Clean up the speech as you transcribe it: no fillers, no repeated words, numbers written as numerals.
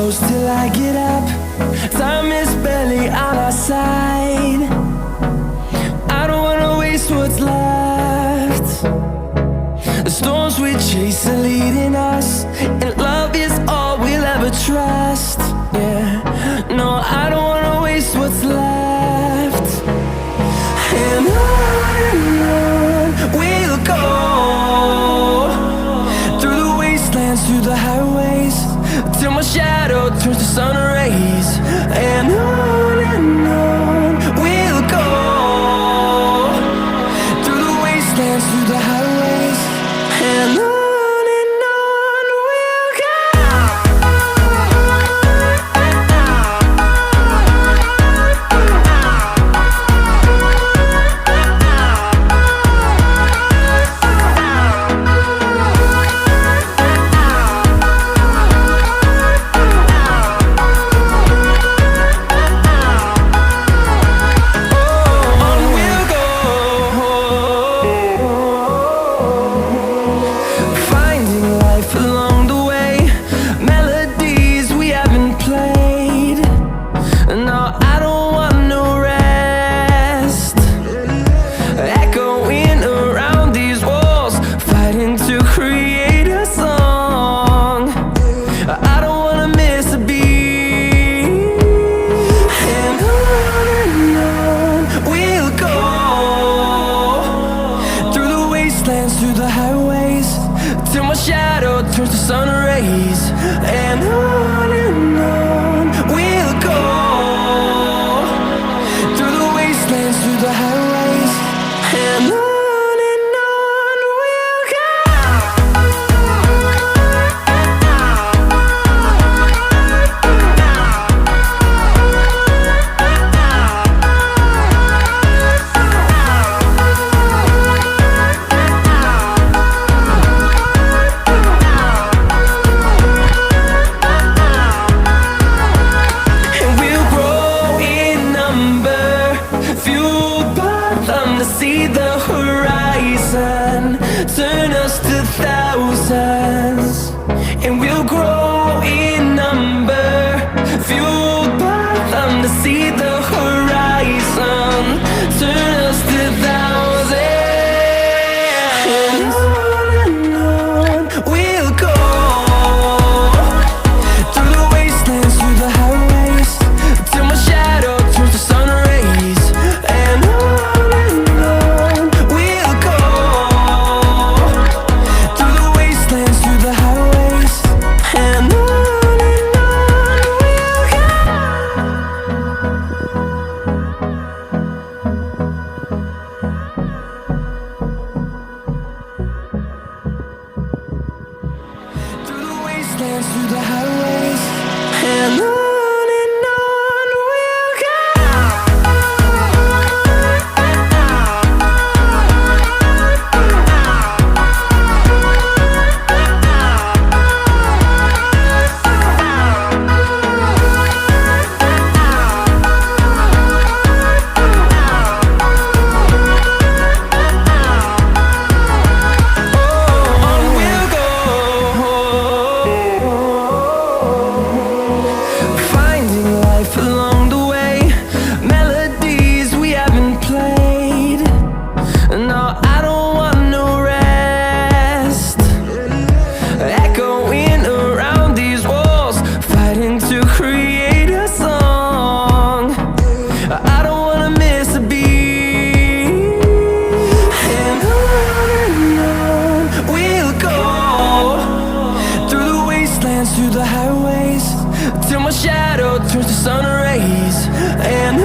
close till I get up. Time is barely on our side. I don't wanna waste what's left. The storms we chase are leading us, and love is all we'll ever trust. Yeah, no, I don't wanna waste what's left. And on we'll go, through the wastelands, through the highways, till my shadow turns to sun rays. And on we'll go, through the wastelands, through the highways, and on. Through the highways, till my shadow turns to sun rays. And on we'll go, through the wastelands, through the highways, and on. See the horizon turn us to thousands, and we'll grow in number, fueled by them. To see the horizon turn us to thousands, and on we'll go, through the wastelands, through the highways, till my shadow turns to sun rays. And through the highways, and on. Through the highways, till my shadow turns to sun rays. And